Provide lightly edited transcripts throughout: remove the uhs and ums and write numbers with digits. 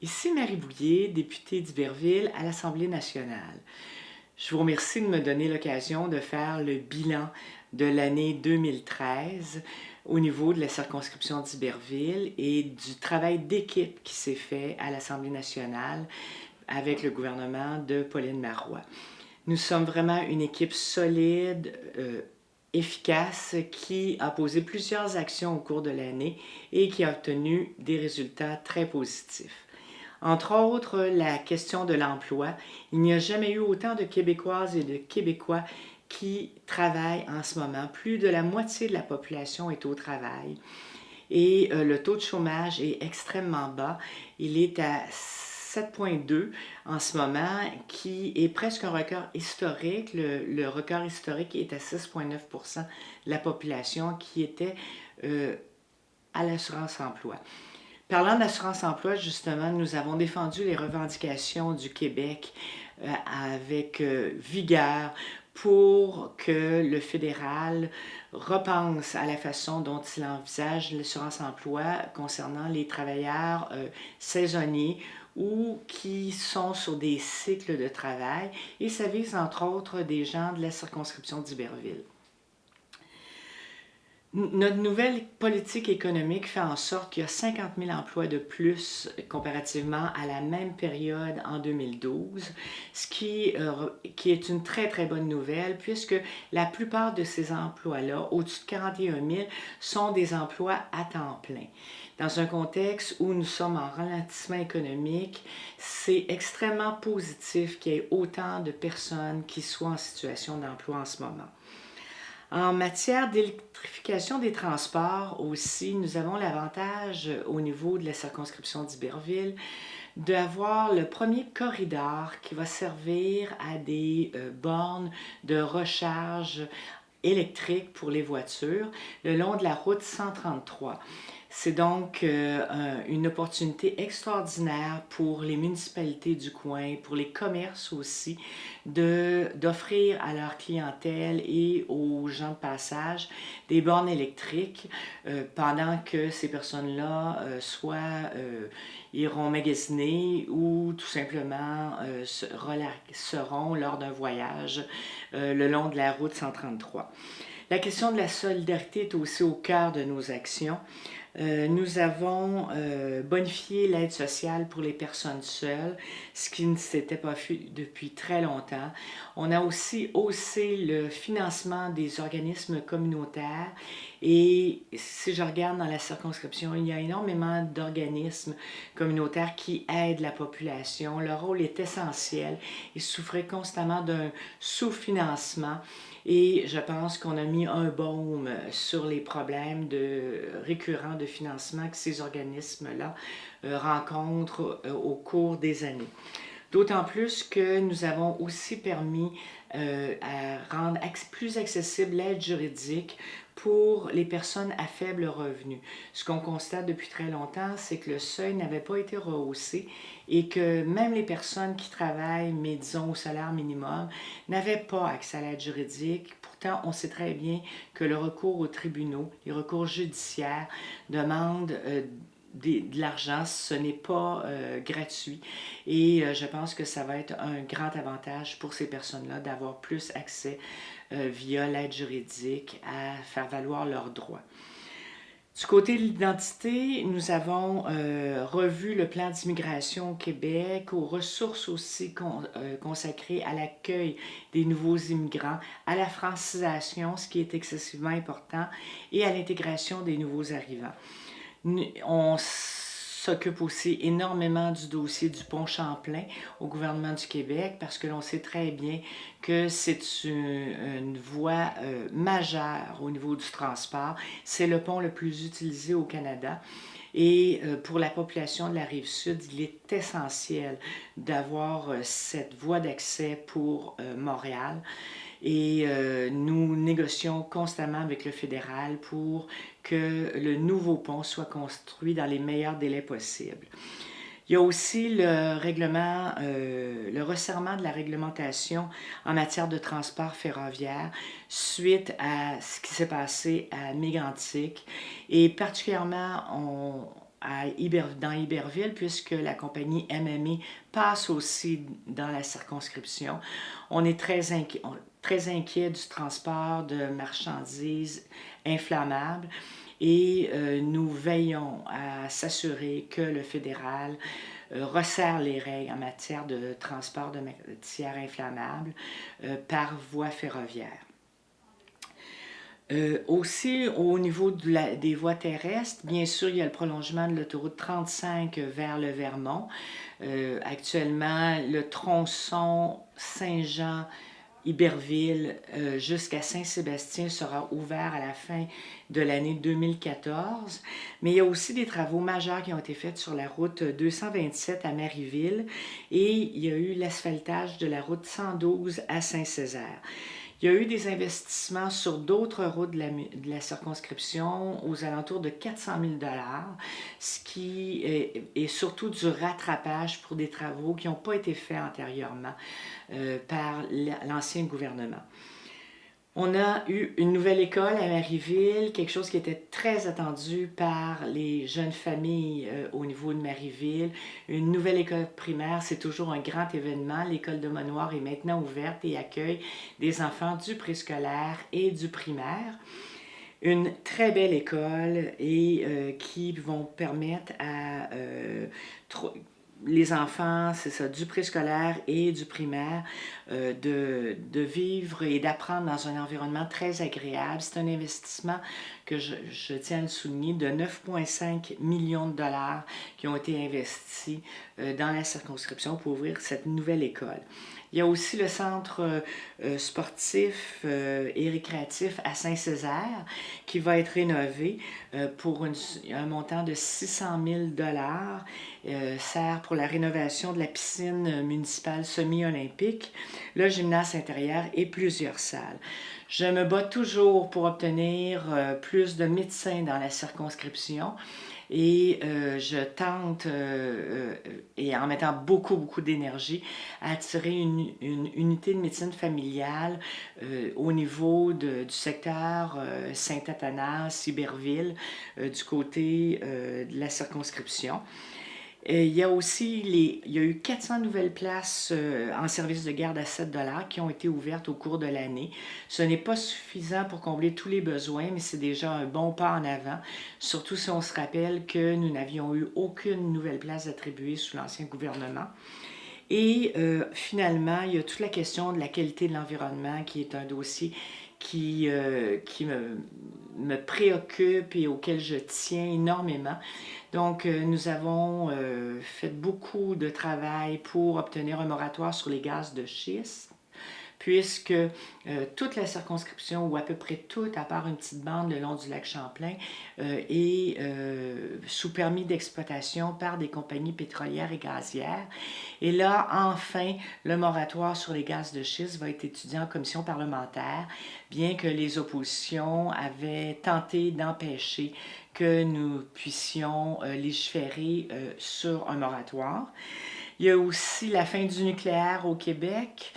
Ici Marie Bouillet, députée d'Iberville à l'Assemblée nationale. Je vous remercie de me donner l'occasion de faire le bilan de l'année 2013 au niveau de la circonscription d'Iberville et du travail d'équipe qui s'est fait à l'Assemblée nationale avec le gouvernement de Pauline Marois. Nous sommes vraiment une équipe solide, efficace, qui a posé plusieurs actions au cours de l'année et qui a obtenu des résultats très positifs. Entre autres, la question de l'emploi. Il n'y a jamais eu autant de Québécoises et de Québécois qui travaillent en ce moment. Plus de la moitié de la population est au travail. Et le taux de chômage est extrêmement bas. Il est à 7,2 en ce moment, qui est presque un record historique. Le record historique est à 6,9 de la population qui était à l'assurance-emploi. Parlant d'assurance-emploi, justement, nous avons défendu les revendications du Québec avec vigueur pour que le fédéral repense à la façon dont il envisage l'assurance-emploi concernant les travailleurs saisonniers ou qui sont sur des cycles de travail, et ça vise entre autres des gens de la circonscription d'Iberville. Notre nouvelle politique économique fait en sorte qu'il y a 50 000 emplois de plus comparativement à la même période en 2012, ce qui est une très très bonne nouvelle puisque la plupart de ces emplois-là, au-dessus de 41 000, sont des emplois à temps plein. Dans un contexte où nous sommes en ralentissement économique, c'est extrêmement positif qu'il y ait autant de personnes qui soient en situation d'emploi en ce moment. En matière d'électrification des transports aussi, nous avons l'avantage au niveau de la circonscription d'Iberville d'avoir le premier corridor qui va servir à des bornes de recharge électrique pour les voitures le long de la route 133. C'est donc une opportunité extraordinaire pour les municipalités du coin, pour les commerces aussi, d'offrir à leur clientèle et aux gens de passage des bornes électriques pendant que ces personnes-là soit iront magasiner ou tout simplement se relaxeront lors d'un voyage le long de la route 133. La question de la solidarité est aussi au cœur de nos actions. Nous avons bonifié l'aide sociale pour les personnes seules, ce qui ne s'était pas fait depuis très longtemps. On a aussi haussé le financement des organismes communautaires et si je regarde dans la circonscription, il y a énormément d'organismes communautaires qui aident la population. Leur rôle est essentiel. Ils souffraient constamment d'un sous-financement. Et je pense qu'on a mis un baume sur les problèmes récurrents de financement que ces organismes-là rencontrent au cours des années. D'autant plus que nous avons aussi permis à rendre plus accessible l'aide juridique pour les personnes à faible revenu. Ce qu'on constate depuis très longtemps, c'est que le seuil n'avait pas été rehaussé et que même les personnes qui travaillent, mais disons au salaire minimum, n'avaient pas accès à l'aide juridique. Pourtant, on sait très bien que le recours aux tribunaux, les recours judiciaires demandent de l'argent, ce n'est pas gratuit et je pense que ça va être un grand avantage pour ces personnes-là d'avoir plus accès via l'aide juridique à faire valoir leurs droits. Du côté de l'identité, nous avons revu le plan d'immigration au Québec, aux ressources aussi consacrées à l'accueil des nouveaux immigrants, à la francisation, ce qui est excessivement important, et à l'intégration des nouveaux arrivants. On s'occupe aussi énormément du dossier du pont Champlain au gouvernement du Québec parce que l'on sait très bien que c'est une voie majeure au niveau du transport. C'est le pont le plus utilisé au Canada. Et pour la population de la Rive-Sud, il est essentiel d'avoir cette voie d'accès pour Montréal. Et nous négocions constamment avec le fédéral pour que le nouveau pont soit construit dans les meilleurs délais possibles. Il y a aussi le resserrement de la réglementation en matière de transport ferroviaire suite à ce qui s'est passé à Mégantic. Et particulièrement, dans Iberville, puisque la compagnie MMA passe aussi dans la circonscription. On est très inquiet du transport de marchandises inflammables et nous veillons à s'assurer que le fédéral resserre les règles en matière de transport de matières inflammables par voie ferroviaire. Aussi, au niveau des voies terrestres, bien sûr, il y a le prolongement de l'autoroute 35 vers le Vermont. Actuellement, le tronçon Saint-Jean-Iberville jusqu'à Saint-Sébastien sera ouvert à la fin de l'année 2014. Mais il y a aussi des travaux majeurs qui ont été faits sur la route 227 à Marieville et il y a eu l'asphaltage de la route 112 à Saint-Césaire. Il y a eu des investissements sur d'autres routes de la circonscription aux alentours de 400 000 $, ce qui est surtout du rattrapage pour des travaux qui n'ont pas été faits antérieurement par l'ancien gouvernement. On a eu une nouvelle école à Marieville, quelque chose qui était très attendu par les jeunes familles au niveau de Marieville. Une nouvelle école primaire, c'est toujours un grand événement. L'école de Manoir est maintenant ouverte et accueille des enfants du préscolaire et du primaire. Une très belle école et qui vont permettre à les enfants, c'est ça, du préscolaire et du primaire, de vivre et d'apprendre dans un environnement très agréable. C'est un investissement que je tiens à le souligner, de 9,5 millions de $ qui ont été investis dans la circonscription pour ouvrir cette nouvelle école. Il y a aussi le centre sportif et récréatif à Saint-Césaire qui va être rénové pour un montant de 600 000 $. Sert pour la rénovation de la piscine municipale semi-olympique, le gymnase intérieur et plusieurs salles. Je me bats toujours pour obtenir plus de médecins dans la circonscription. Et je tente, et en mettant beaucoup d'énergie, à attirer une unité de médecine familiale au niveau du secteur Saint-Athanas, Iberville, du côté de la circonscription. Il y a aussi il y a eu 400 nouvelles places en service de garde à 7 $ qui ont été ouvertes au cours de l'année. Ce n'est pas suffisant pour combler tous les besoins, mais c'est déjà un bon pas en avant, surtout si on se rappelle que nous n'avions eu aucune nouvelle place attribuée sous l'ancien gouvernement. Et finalement, il y a toute la question de la qualité de l'environnement qui est un dossier qui me préoccupe et auquel je tiens énormément. Donc, nous avons fait beaucoup de travail pour obtenir un moratoire sur les gaz de schiste, puisque toute la circonscription, ou à peu près toute, à part une petite bande le long du lac Champlain, est sous permis d'exploitation par des compagnies pétrolières et gazières. Et là, enfin, le moratoire sur les gaz de schiste va être étudié en commission parlementaire, bien que les oppositions avaient tenté d'empêcher que nous puissions légiférer sur un moratoire. Il y a aussi la fin du nucléaire au Québec.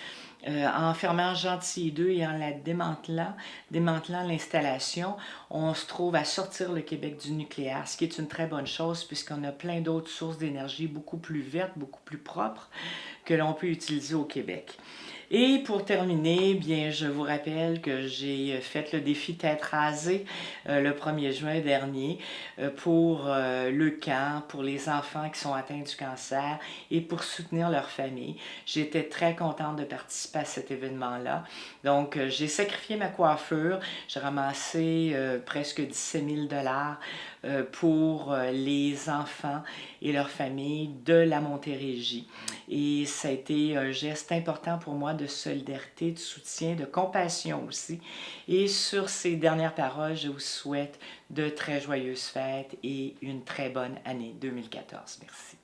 En fermant Gentilly 2 et en la démantelant l'installation, on se trouve à sortir le Québec du nucléaire, ce qui est une très bonne chose puisqu'on a plein d'autres sources d'énergie beaucoup plus vertes, beaucoup plus propres que l'on peut utiliser au Québec. Et pour terminer, bien, je vous rappelle que j'ai fait le défi tête rasée le 1er juin dernier pour le camp, pour les enfants qui sont atteints du cancer et pour soutenir leur famille. J'étais très contente de participer à cet événement-là. Donc, j'ai sacrifié ma coiffure. J'ai ramassé presque 17 000 $ pour les enfants et leurs familles de la Montérégie. Et ça a été un geste important pour moi de solidarité, de soutien, de compassion aussi. Et sur ces dernières paroles, je vous souhaite de très joyeuses fêtes et une très bonne année 2014. Merci.